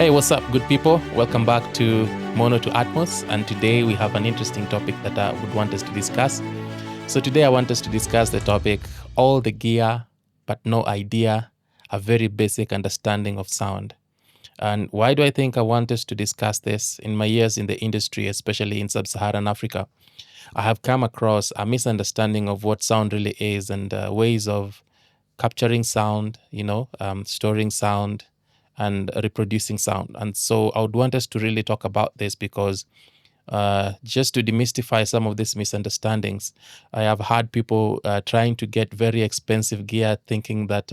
Hey, what's up, good people? Welcome back to Mono to Atmos. And today we have an interesting topic that I would want us to discuss. So, today I want us to discuss the topic all the gear, but no idea, a very basic understanding of sound. And why do I think I want us to discuss this? In my years in the industry, especially in sub Saharan Africa, I have come across a misunderstanding of what sound really is and ways of capturing sound, storing sound and reproducing sound. And so I would want us to really talk about this because just to demystify some of these misunderstandings, I have had people trying to get very expensive gear, thinking that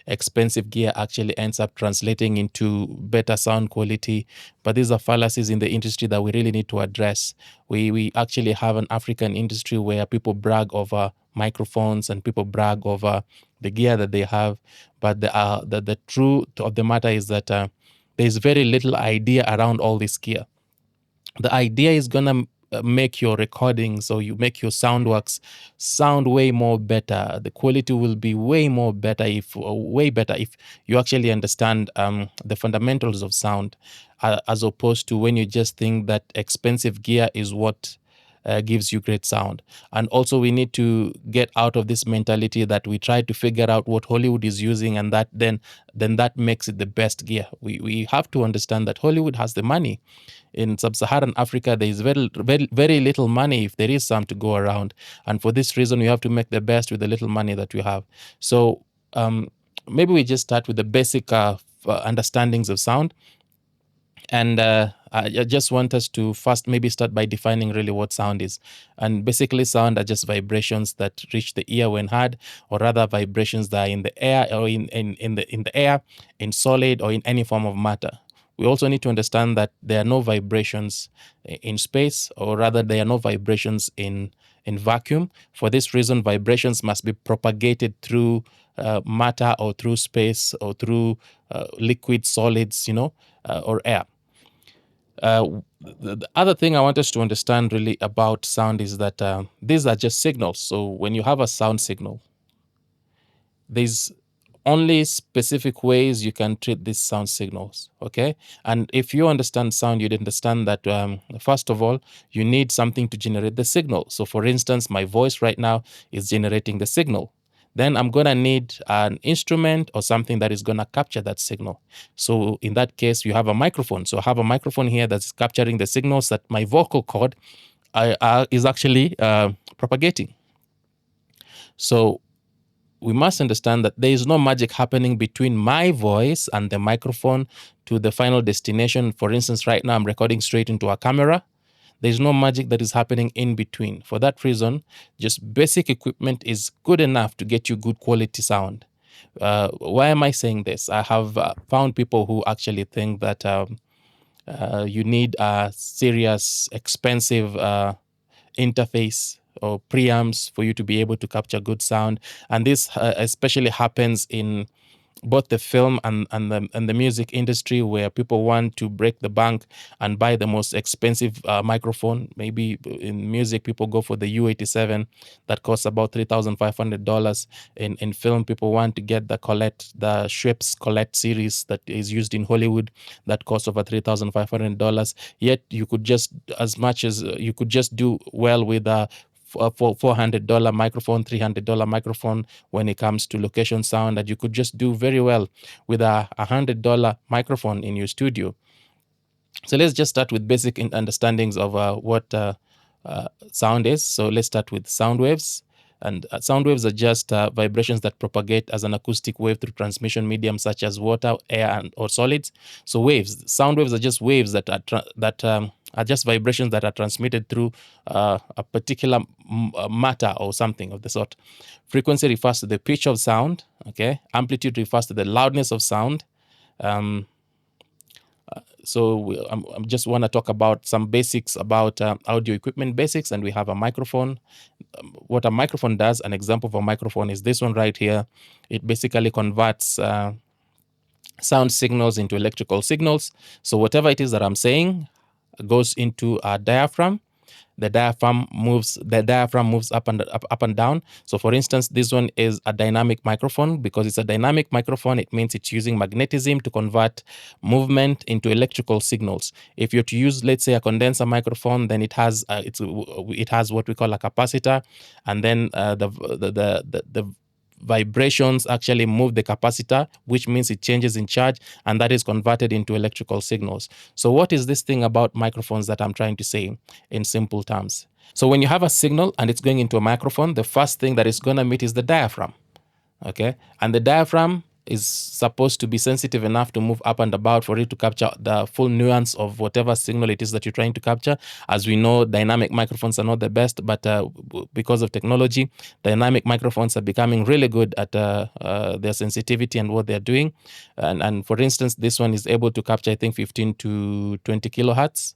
expensive gear actually ends up translating into better sound quality. But these are fallacies in the industry that we really need to address. We actually have an African industry where people brag over microphones and people brag over the gear that they have. But the truth of the matter is that there's very little idea around all this gear. The idea is gonna make your recordings or you make your sound works sound way more better. The quality will be way better if you actually understand the fundamentals of sound, as opposed to when you just think that expensive gear is what gives you great sound. And also, we need to get out of this mentality that we try to figure out what Hollywood is using, and that then that makes it the best gear. We have to understand that Hollywood has the money. In sub-Saharan Africa, there is very little money, if there is some to go around. And for this reason, we have to make the best with the little money that we have. So maybe we just start with the basic understandings of sound. And I just want us to first maybe start by defining really what sound is. And basically, sound are just vibrations that reach the ear when heard, or rather vibrations that are in the air or in the air, in solid, or in any form of matter. We also need to understand that there are no vibrations in space, or rather, there are no vibrations in vacuum. For this reason, vibrations must be propagated through matter or through space or through liquid solids, or air. The other thing I want us to understand really about sound is that these are just signals. So when you have a sound signal, there's only specific ways you can treat these sound signals, okay? And if you understand sound, you'd understand that, first of all, you need something to generate the signal. So for instance, my voice right now is generating the signal. Then I'm going to need an instrument or something that is going to capture that signal. So in that case, you have a microphone. So I have a microphone here that's capturing the signals that my vocal cord is actually propagating. So we must understand that there is no magic happening between my voice and the microphone to the final destination. For instance, right now I'm recording straight into a camera. There's no magic that is happening in between. For that reason, just basic equipment is good enough to get you good quality sound. Why am I saying this? I have found people who actually think that you need a serious, expensive interface or preamps for you to be able to capture good sound. And this especially happens in both the film and the music industry, where people want to break the bank and buy the most expensive microphone. Maybe in music, people go for the U87 that costs about $3,500. In film, people want to get the Schweppes Colette series that is used in Hollywood that costs over $3,500. Yet you could just do well with a $400 microphone, $300 microphone when it comes to location sound, that you could just do very well with a $100 microphone in your studio. So let's just start with basic understandings of what sound is. So let's start with sound waves. And sound waves are just vibrations that propagate as an acoustic wave through transmission mediums such as water, air, or solids. So sound waves are just waves that are just vibrations that are transmitted through a particular matter or something of the sort. Frequency refers to the pitch of sound. Okay, amplitude refers to the loudness of sound. So I just want to talk about some basics about audio equipment basics, and we have a microphone. What a microphone does, an example of a microphone is this one right here. It basically converts sound signals into electrical signals. So whatever it is that I'm saying goes into a diaphragm. the diaphragm moves up and down. So for instance, this one is a dynamic microphone. Because it's a dynamic microphone, it means it's using magnetism to convert movement into electrical signals. If you're to use, let's say, a condenser microphone, then it has what we call a capacitor, and then the vibrations actually move the capacitor, which means it changes in charge, and that is converted into electrical signals. So what is this thing about microphones that I'm trying to say in simple terms? So when you have a signal and it's going into a microphone, the first thing that it's going to meet is the diaphragm. Okay, and the diaphragm is supposed to be sensitive enough to move up and about for it to capture the full nuance of whatever signal it is that you're trying to capture. As we know, dynamic microphones are not the best, but because of technology, dynamic microphones are becoming really good at their sensitivity and what they're doing. And for instance, this one is able to capture, I think, 15 to 20 kilohertz.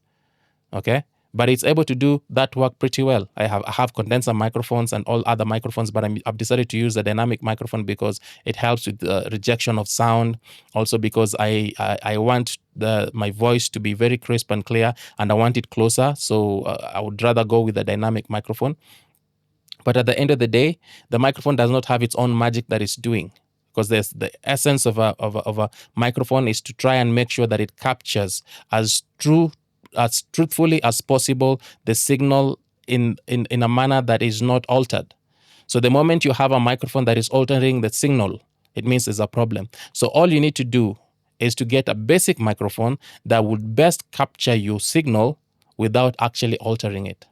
Okay, but it's able to do that work pretty well. I have condenser microphones and all other microphones, but I've decided to use a dynamic microphone because it helps with the rejection of sound. Also because I want my voice to be very crisp and clear, and I want it closer. So I would rather go with a dynamic microphone. But at the end of the day, the microphone does not have its own magic that it's doing, because there's the essence of a microphone is to try and make sure that it captures as truthfully as possible the signal in a manner that is not altered. So the moment you have a microphone that is altering the signal, it means there's a problem. So all you need to do is to get a basic microphone that would best capture your signal without actually altering it.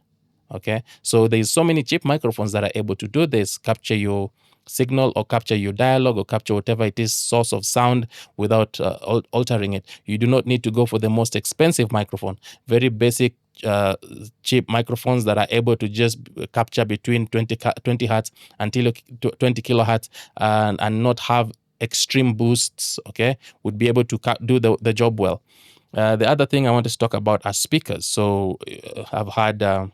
Okay, so there's so many cheap microphones that are able to do this, capture your signal or capture your dialogue or capture whatever it is source of sound without altering it. You do not need to go for the most expensive microphone. Very basic cheap microphones that are able to just capture between 20 hertz until 20 kilohertz and not have extreme boosts, okay, would be able to do the job well. The other thing I want to talk about are speakers. So I've had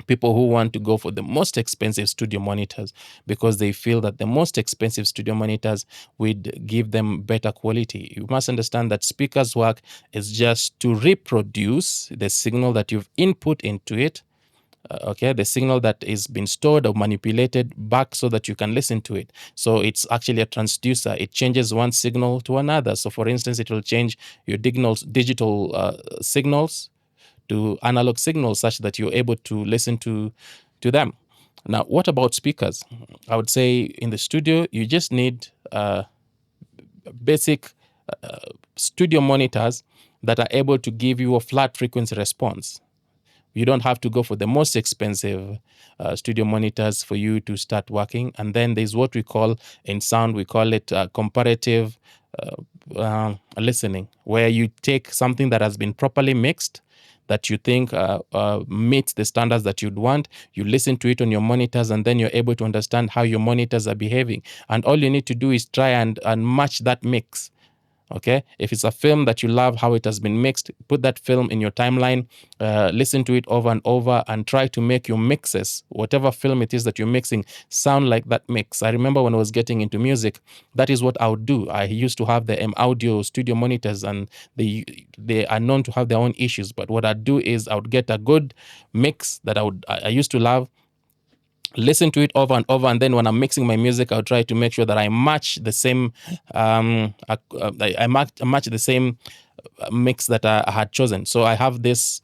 people who want to go for the most expensive studio monitors because they feel that the most expensive studio monitors would give them better quality. You must understand that speakers' work is just to reproduce the signal that you've input into it. Okay, the signal that is been stored or manipulated back so that you can listen to it. So it's actually a transducer. It changes one signal to another. So for instance, it will change your digital signals to analog signals such that you're able to listen to them. Now, what about speakers? I would say in the studio, you just need basic studio monitors that are able to give you a flat frequency response. You don't have to go for the most expensive studio monitors for you to start working. And then there's what we call in sound, we call it comparative listening, where you take something that has been properly mixed, that you think meets the standards that you'd want. You listen to it on your monitors, and then you're able to understand how your monitors are behaving. And all you need to do is try and match that mix. Okay, if it's a film that you love how it has been mixed, put that film in your timeline, listen to it over and over, and try to make your mixes, whatever film it is that you're mixing, sound like that mix. I remember when I was getting into music, that is what I would do. I used to have the audio studio monitors, and they are known to have their own issues. But what I'd do is I would get a good mix that I used to love, listen to it over and over, and then when I'm mixing my music, I'll try to make sure that I match the same I match the same mix that I had chosen. So I have this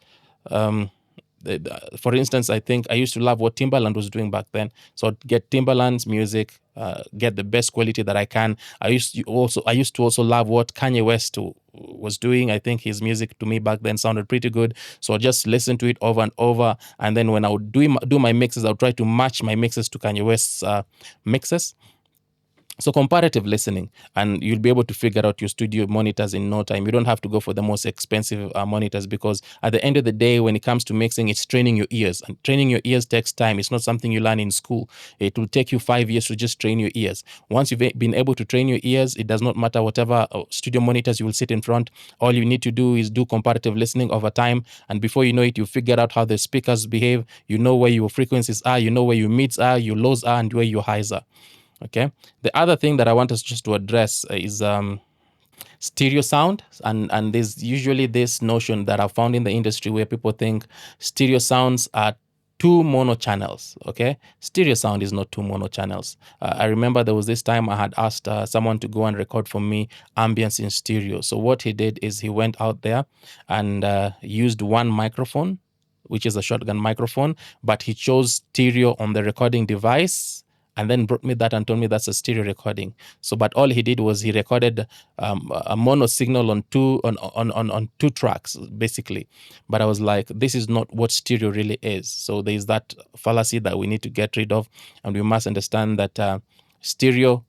for instance, I think I used to love what Timbaland was doing back then. So I'd get Timbaland's music, get the best quality that I can. I used to also love what Kanye West was doing. I think his music to me back then sounded pretty good. So I'd just listen to it over and over. And then when I would do my mixes, I would try to match my mixes to Kanye West's mixes. So comparative listening, and you'll be able to figure out your studio monitors in no time. You don't have to go for the most expensive monitors, because at the end of the day, when it comes to mixing, it's training your ears. And training your ears takes time. It's not something you learn in school. It will take you 5 years to just train your ears. Once you've been able to train your ears, it does not matter whatever studio monitors you will sit in front. All you need to do is do comparative listening over time. And before you know it, you figure out how the speakers behave. You know where your frequencies are. You know where your mids are, your lows are, and where your highs are. Okay. The other thing that I want us just to address is stereo sound, and there's usually this notion that I found in the industry where people think stereo sounds are two mono channels. Okay, stereo sound is not two mono channels. I remember there was this time I had asked someone to go and record for me ambience in stereo. So what he did is he went out there and used one microphone, which is a shotgun microphone, but he chose stereo on the recording device and then brought me that and told me that's a stereo recording. So, but all he did was he recorded a mono signal on two tracks, basically. But I was like, this is not what stereo really is. So there is that fallacy that we need to get rid of, and we must understand that stereo.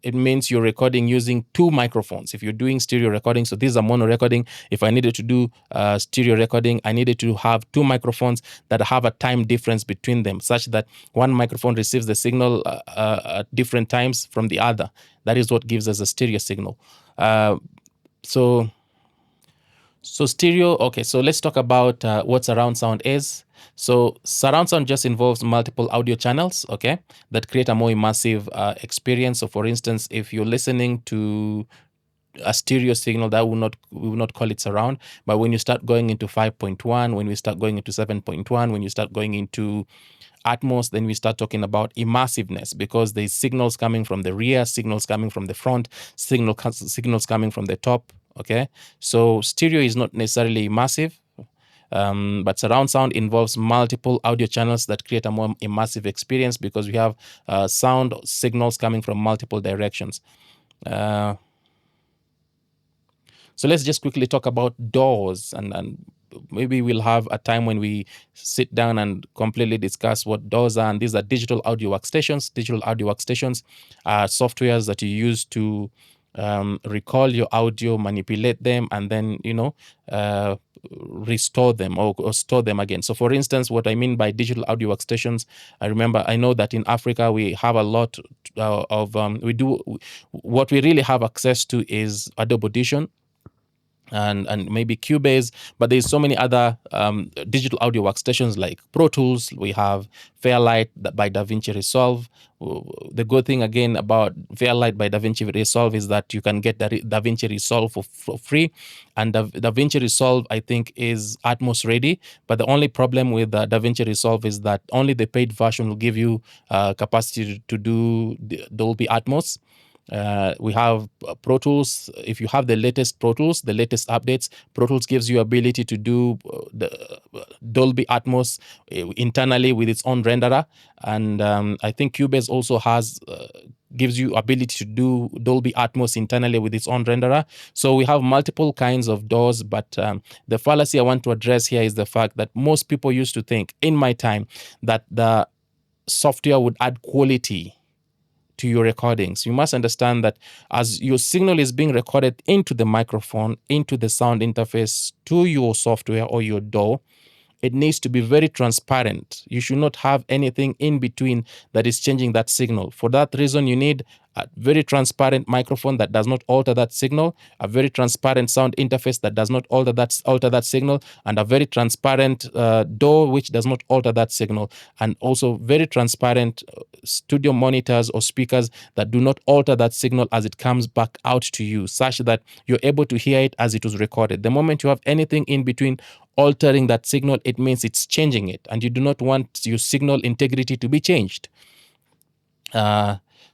It means you're recording using two microphones. If you're doing stereo recording, so this is a mono recording. If I needed to do stereo recording, I needed to have two microphones that have a time difference between them, such that one microphone receives the signal at different times from the other. That is what gives us a stereo signal. So stereo, okay, so let's talk about what surround sound is. So surround sound just involves multiple audio channels, okay, that create a more immersive experience. So for instance, if you're listening to a stereo signal, that we will not call it surround. But when you start going into 5.1, when we start going into 7.1, when you start going into Atmos, then we start talking about immersiveness, because there's signals coming from the rear, signals coming from the front, signals coming from the top. Okay, so stereo is not necessarily immersive, but surround sound involves multiple audio channels that create a more immersive experience, because we have sound signals coming from multiple directions. So let's just quickly talk about doors, and maybe we'll have a time when we sit down and completely discuss what doors are. And these are digital audio workstations. Digital audio workstations are softwares that you use to recall your audio, manipulate them, and then restore them or store them again. So for instance, what I mean by digital audio workstations, I know that in Africa we have a lot of what we really have access to is Adobe Audition and maybe Cubase, but there's so many other digital audio workstations like Pro Tools. We have Fairlight by DaVinci Resolve. The good thing again about Fairlight by DaVinci Resolve is that you can get the DaVinci Resolve for free, and DaVinci Resolve I think is Atmos ready. But the only problem with DaVinci Resolve is that only the paid version will give you capacity to do Dolby Atmos. We have Pro Tools. If you have the latest Pro Tools, the latest updates, Pro Tools gives you ability to do the Dolby Atmos internally with its own renderer. And I think Cubase also gives you ability to do Dolby Atmos internally with its own renderer. So we have multiple kinds of DAWs, but the fallacy I want to address here is the fact that most people used to think, in my time, that the software would add quality to your recordings. You must understand that as your signal is being recorded into the microphone, into the sound interface to your software or your DAW, it needs to be very transparent. You should not have anything in between that is changing that signal. For that reason, you need a very transparent microphone that does not alter that signal, a very transparent sound interface that does not alter that signal, and a very transparent DAW which does not alter that signal, and also very transparent studio monitors or speakers that do not alter that signal as it comes back out to you, such that you're able to hear it as it was recorded. The moment you have anything in between altering that signal, it means it's changing it, and you do not want your signal integrity to be changed.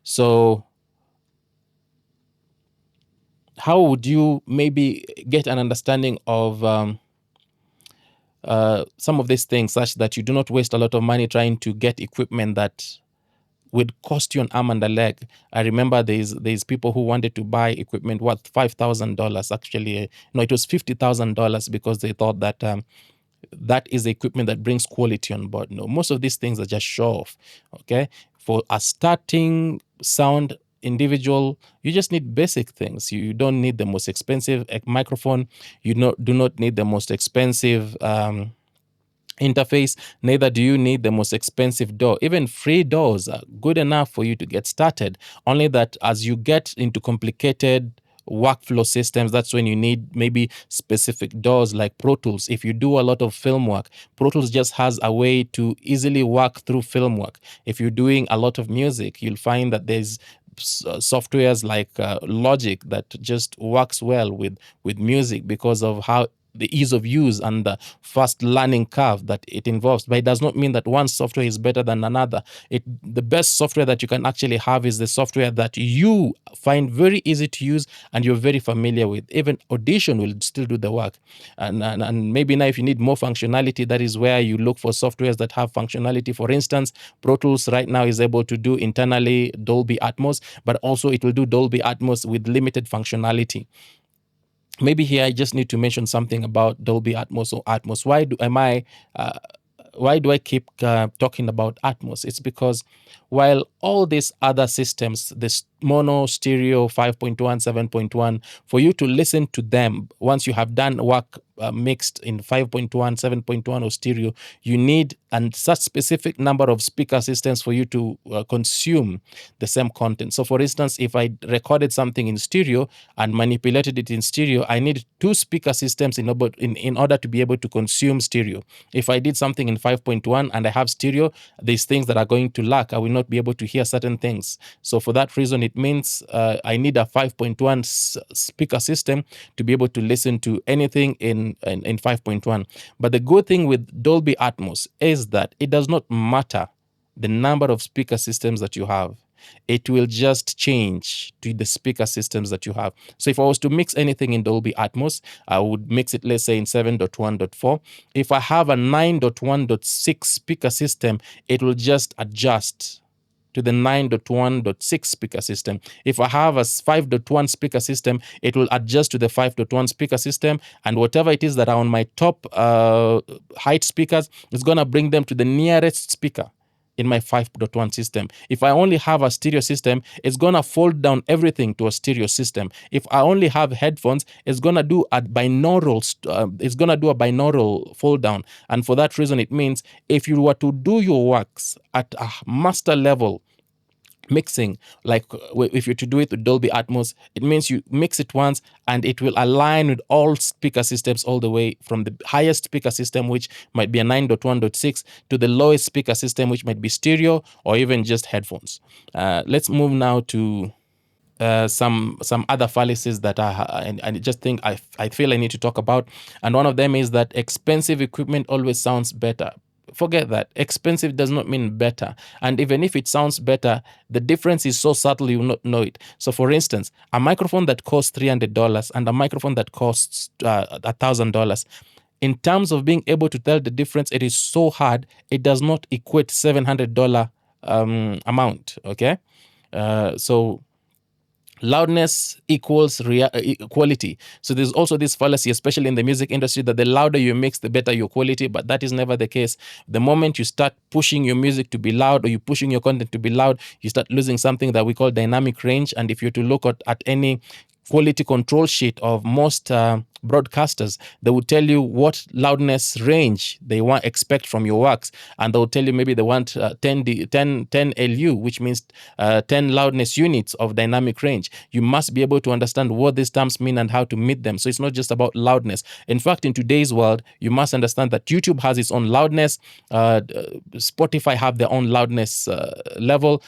So how would you maybe get an understanding of some of these things, such that you do not waste a lot of money trying to get equipment that would cost you an arm and a leg? I remember there's people who wanted to buy equipment worth $5,000. Actually, no, it was $50,000, because they thought that that is the equipment that brings quality on board. No, most of these things are just show off. Okay, for a starting sound individual, you just need basic things. You don't need the most expensive microphone. You do not need the most expensive interface. Neither do you need the most expensive DAW. Even free DAWs are good enough for you to get started. Only that as you get into complicated workflow systems, that's when you need maybe specific DAWs like Pro Tools. If you do a lot of film work, Pro Tools just has a way to easily work through film work. If you're doing a lot of music, you'll find that there's softwares like Logic that just works well with music because of how the ease of use and the fast learning curve that it involves. But it does not mean that one software is better than another. The best software that you can actually have is the software that you find very easy to use and you're very familiar with. Even Audition will still do the work. And maybe now if you need more functionality, that is where you look for softwares that have functionality. For instance, Pro Tools right now is able to do internally Dolby Atmos, but also it will do Dolby Atmos with limited functionality. Maybe here I just need to mention something about Dolby Atmos or Atmos. Why do I keep talking about Atmos? It's because while all these other systems, this mono, stereo, 5.1, 7.1, for you to listen to them, once you have done work mixed in 5.1, 7.1 or stereo, you need such specific number of speaker systems for you to consume the same content. So for instance, if I recorded something in stereo and manipulated it in stereo, I need 2 speaker systems in order to be able to consume stereo. If I did something in 5.1 and I have stereo, these things that are going to lack, I will not be able to hear certain things. So for that reason, it means I need a 5.1 speaker system to be able to listen to anything in 5.1. But the good thing with Dolby Atmos is that it does not matter the number of speaker systems that you have. It will just change to the speaker systems that you have. So if I was to mix anything in Dolby Atmos, I would mix it, let's say, in 7.1.4. If I have a 9.1.6 speaker system, it will just adjust to the 9.1.6 speaker system. If I have a 5.1 speaker system, it will adjust to the 5.1 speaker system, and whatever it is that are on my top height speakers, it's going to bring them to the nearest speaker in my 5.1 system. If I only have a stereo system, it's going to fold down everything to a stereo system. If I only have headphones, it's going to do a binaural fold down. And for that reason, it means if you were to do your works at a master level, mixing, like if you're to do it with Dolby Atmos, it means you mix it once and it will align with all speaker systems, all the way from the highest speaker system, which might be a 9.1.6, to the lowest speaker system, which might be stereo or even just headphones. Let's move now to some other fallacies that I just think I feel I need to talk about. And one of them is that expensive equipment always sounds better. Forget that. Expensive does not mean better. And even if it sounds better, the difference is so subtle you will not know it. So for instance, a microphone that costs $300 and a microphone that costs $1,000, in terms of being able to tell the difference, it is so hard. It does not equate $700 amount. Okay. So loudness equals quality. So there's also this fallacy, especially in the music industry, that the louder you mix, the better your quality. But that is never the case. The moment you start pushing your music to be loud, or you're pushing your content to be loud, you start losing something that we call dynamic range. And if you're to look at any quality control sheet of most broadcasters, they will tell you what loudness range they expect from your works, and they'll tell you maybe they want 10 LU, which means 10 loudness units of dynamic range. You must be able to understand what these terms mean and how to meet them. So it's not just about loudness. In fact, in today's world, you must understand that YouTube has its own loudness, Spotify have their own loudness level,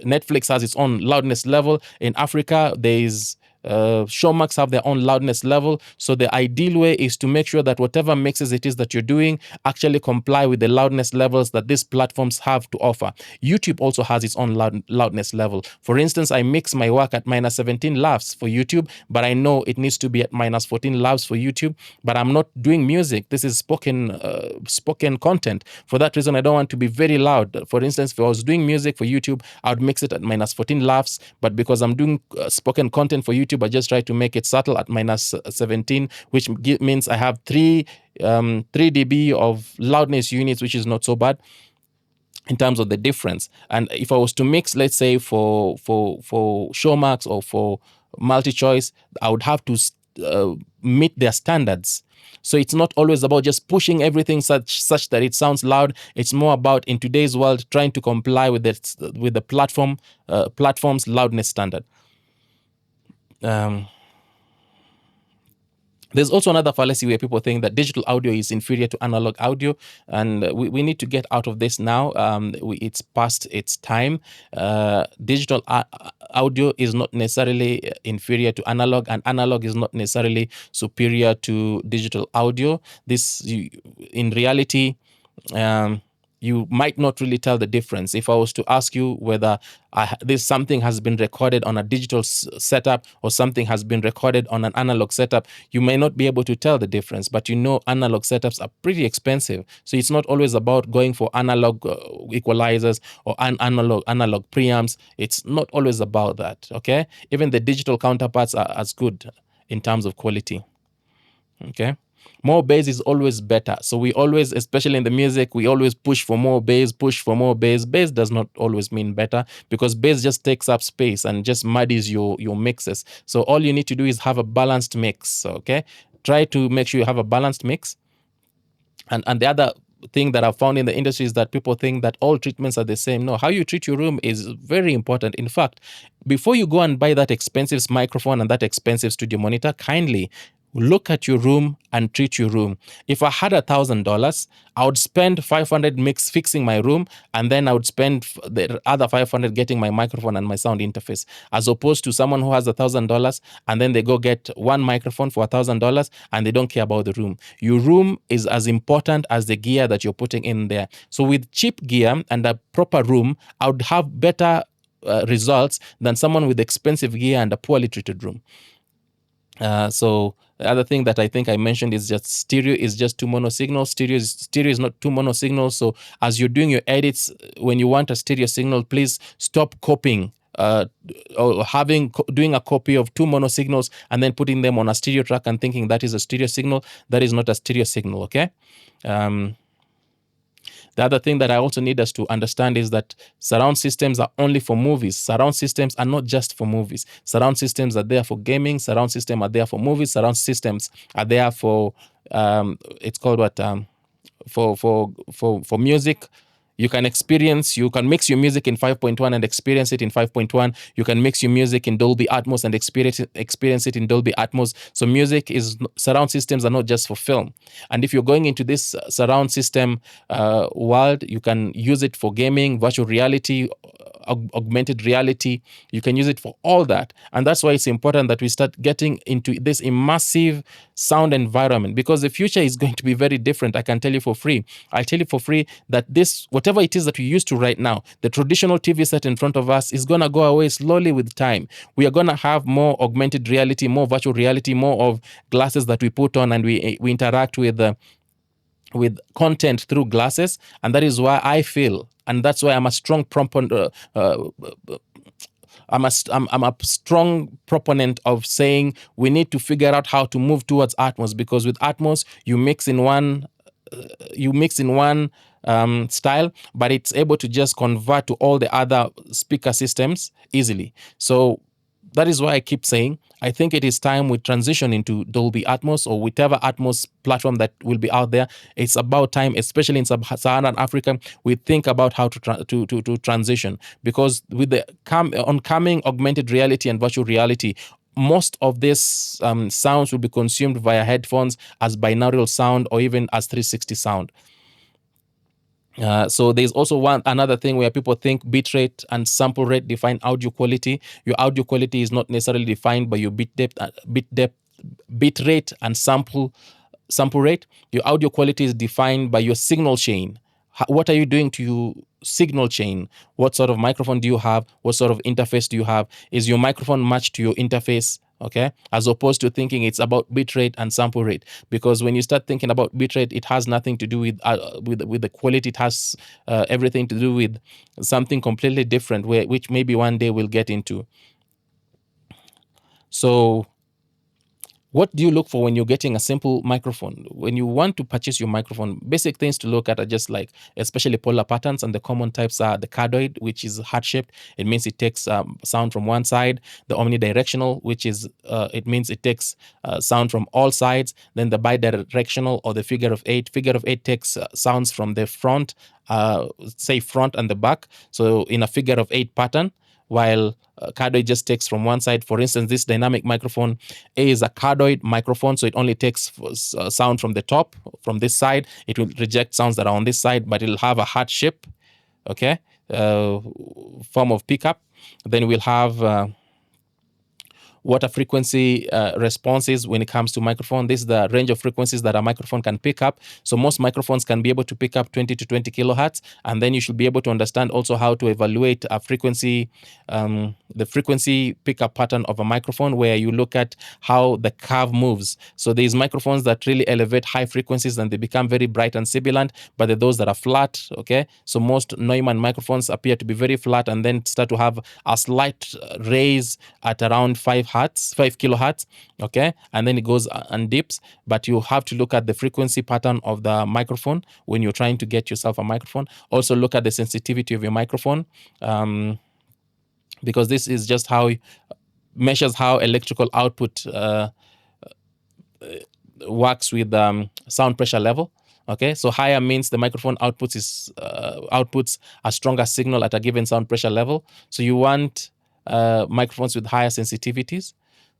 Netflix has its own loudness level. In Africa, there's Showmax have their own loudness level. So the ideal way is to make sure that whatever mixes it is that you're doing actually comply with the loudness levels that these platforms have to offer. YouTube also has its own loudness level. For instance, I mix my work at minus 17 laughs for YouTube, but I know it needs to be at minus 14 laughs for YouTube. But I'm not doing music. This is spoken content. For that reason, I don't want to be very loud. For instance, if I was doing music for YouTube, I would mix it at minus 14 laughs. But because I'm doing spoken content for YouTube, I just try to make it subtle at minus 17, which means I have 3 dB of loudness units, which is not so bad in terms of the difference. And if I was to mix, let's say for Showmax or for MultiChoice, I would have to meet their standards. So it's not always about just pushing everything such that it sounds loud. It's more about, in today's world, trying to comply with the platform's loudness standard. There's also another fallacy where people think that digital audio is inferior to analog audio, and we need to get out of this now. It's past its time. Digital audio is not necessarily inferior to analog, and analog is not necessarily superior to digital audio. In reality, um, you might not really tell the difference. If I was to ask you whether this something has been recorded on a digital setup or something has been recorded on an analog setup, you may not be able to tell the difference. But analog setups are pretty expensive, so it's not always about going for analog equalizers or analog preamps. It's not always about that. Okay, even the digital counterparts are as good in terms of quality. Okay, more bass is always better. So we always, especially in the music, we always push for more bass, push for more bass. Bass does not always mean better, because bass just takes up space and just muddies your mixes. So all you need to do is have a balanced mix. Okay, try to make sure you have a balanced mix. And the other thing that I've found in the industry is that people think that all treatments are the same. No, how you treat your room is very important. In fact, before you go and buy that expensive microphone and that expensive studio monitor, kindly look at your room and treat your room. If I had $1,000, I would spend 500 fixing my room, and then I would spend the other 500 getting my microphone and my sound interface, as opposed to someone who has $1,000 and then they go get one microphone for $1,000 and they don't care about the room. Your room is as important as the gear that you're putting in there. So with cheap gear and a proper room, I would have better results than someone with expensive gear and a poorly treated room. So the other thing that I think I mentioned is just stereo is just two mono signals. Stereo is not two mono signals. So as you're doing your edits, when you want a stereo signal, please stop copying or doing a copy of two mono signals and then putting them on a stereo track and thinking that is a stereo signal. That is not a stereo signal. Okay. The other thing that I also need us to understand is that surround systems are only for movies. Surround systems are not just for movies. Surround systems are there for gaming. Surround systems are there for movies. Surround systems are there for it's called what for music. You can mix your music in 5.1 and experience it in 5.1. You can mix your music in Dolby Atmos and experience it in Dolby Atmos. So surround systems are not just for film. And if you're going into this surround system world, you can use it for gaming, virtual reality, augmented reality. You can use it for all that. And that's why it's important that we start getting into this immersive sound environment, because the future is going to be very different. I can tell you for free. I'll tell you for free that whatever it is that we're used to right now, the traditional TV set in front of us is going to go away slowly with time. We are going to have more augmented reality, more virtual reality, more of glasses that we put on, and we interact with content through glasses. And that is why I feel, and that's why I'm a strong proponent. I'm a strong proponent of saying we need to figure out how to move towards Atmos, because with Atmos you mix in one style, but it's able to just convert to all the other speaker systems easily. So that is why I keep saying I think it is time we transition into Dolby Atmos or whichever Atmos platform that will be out there. It's about time, especially in Sub-Saharan Africa, we think about how to transition, because with the oncoming augmented reality and virtual reality, most of these sounds will be consumed via headphones as binaural sound or even as 360 sound. So there's also another thing where people think bitrate and sample rate define audio quality. Your audio quality is not necessarily defined by your bit rate and sample rate. Your audio quality is defined by your signal chain. What are you doing to your signal chain? What sort of microphone do you have? What sort of interface do you have? Is your microphone matched to your interface? Okay, as opposed to thinking it's about bitrate and sample rate, because when you start thinking about bitrate, it has nothing to do with the quality. It has everything to do with something completely different, which maybe one day we'll get into. So what do you look for when you're getting a simple microphone? When you want to purchase your microphone, basic things to look at are just like, especially polar patterns, and the common types are the cardioid, which is heart-shaped. It means it takes sound from one side. The omnidirectional, which is it means it takes sound from all sides. Then the bidirectional, or the figure of eight. Figure of eight takes sounds from the front, say front and the back. So in a figure of eight pattern, while cardioid just takes from one side. For instance, this dynamic microphone is a cardioid microphone, so it only takes sound from the top, from this side. It will reject sounds that are on this side, but it'll have a heart shape, okay, form of pickup. Then we'll have what a frequency response is when it comes to microphone. This is the range of frequencies that a microphone can pick up. So most microphones can be able to pick up 20 to 20 kilohertz, and then you should be able to understand also how to evaluate a frequency, the frequency pickup pattern of a microphone, where you look at how the curve moves. So there's microphones that really elevate high frequencies and they become very bright and sibilant, but there are those that are flat, okay? So most Neumann microphones appear to be very flat and then start to have a slight raise at around 5 kilohertz, okay, and then it goes and dips. But you have to look at the frequency pattern of the microphone when you're trying to get yourself a microphone. Also look at the sensitivity of your microphone, because this is just how it measures how electrical output works with sound pressure level. Okay, so higher means the microphone outputs a stronger signal at a given sound pressure level. So you want microphones with higher sensitivities.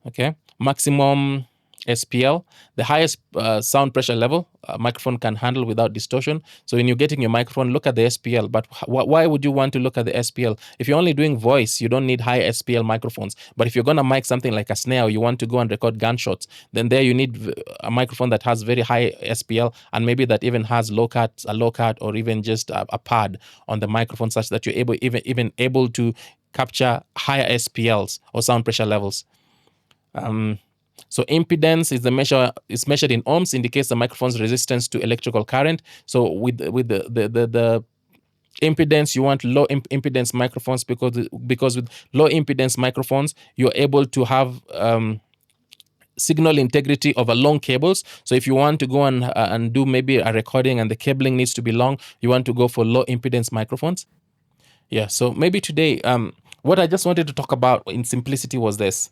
Okay, maximum SPL, the highest sound pressure level a microphone can handle without distortion. So when you're getting your microphone, look at the SPL. But why would you want to look at the SPL? If you're only doing voice, you don't need high SPL microphones. But if you're going to mic something like a snare, or you want to go and record gunshots, then there you need a microphone that has very high SPL, and maybe that even has a low cut, or even just a pad on the microphone, such that you're even able to capture higher SPLs or sound pressure levels. So impedance is measured in ohms, indicates the microphone's resistance to electrical current. So with the impedance, you want low impedance microphones, because with low impedance microphones, you're able to have signal integrity over long cables. So if you want to go and do maybe a recording and the cabling needs to be long, you want to go for low impedance microphones. Yeah, so maybe today, what I just wanted to talk about in simplicity was this.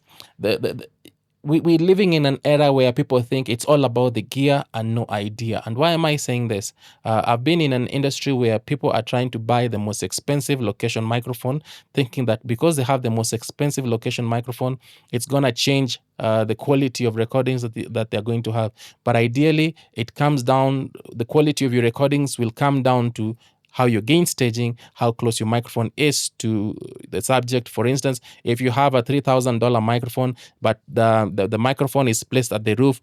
We're living in an era where people think it's all about the gear and no idea. And why am I saying this? I've been in an industry where people are trying to buy the most expensive location microphone, thinking that because they have the most expensive location microphone, it's going to change the quality of recordings that they're going to have. But ideally, it comes down, the quality of your recordings will come down to how you're gain staging, how close your microphone is to the subject. For instance, if you have a $3,000 microphone, but the microphone is placed at the roof,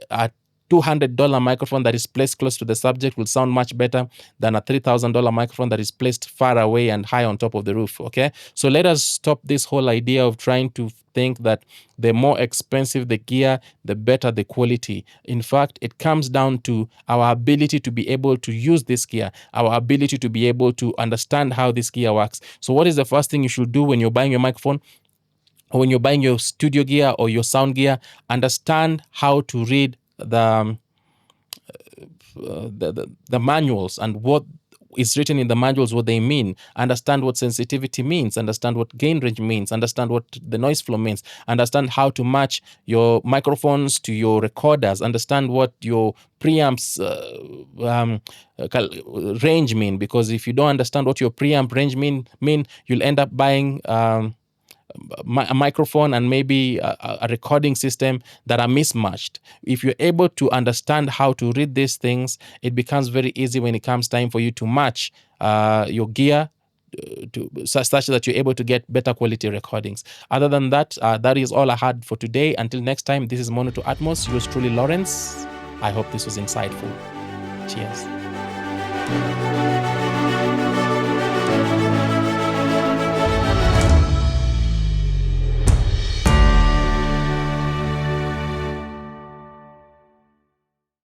a $200 microphone that is placed close to the subject will sound much better than a $3,000 microphone that is placed far away and high on top of the roof. Okay, so let us stop this whole idea of trying to think that the more expensive the gear, the better the quality. In fact, it comes down to our ability to be able to use this gear, our ability to be able to understand how this gear works. So what is the first thing you should do when you're buying your microphone? Or when you're buying your studio gear or your sound gear? Understand how to read the manuals, and what is written in the manuals, what they mean. Understand what sensitivity means, understand what gain range means, understand what the noise floor means, understand how to match your microphones to your recorders, understand what your preamps range mean, because if you don't understand what your preamp range mean, you'll end up buying a microphone and maybe a recording system that are mismatched. If you're able to understand how to read these things, it becomes very easy when it comes time for you to match your gear to such that you're able to get better quality recordings. Other than that, that is all I had for today. Until next time, this is Mono to Atmos. Yours truly, Lawrence. I hope this was insightful. Cheers.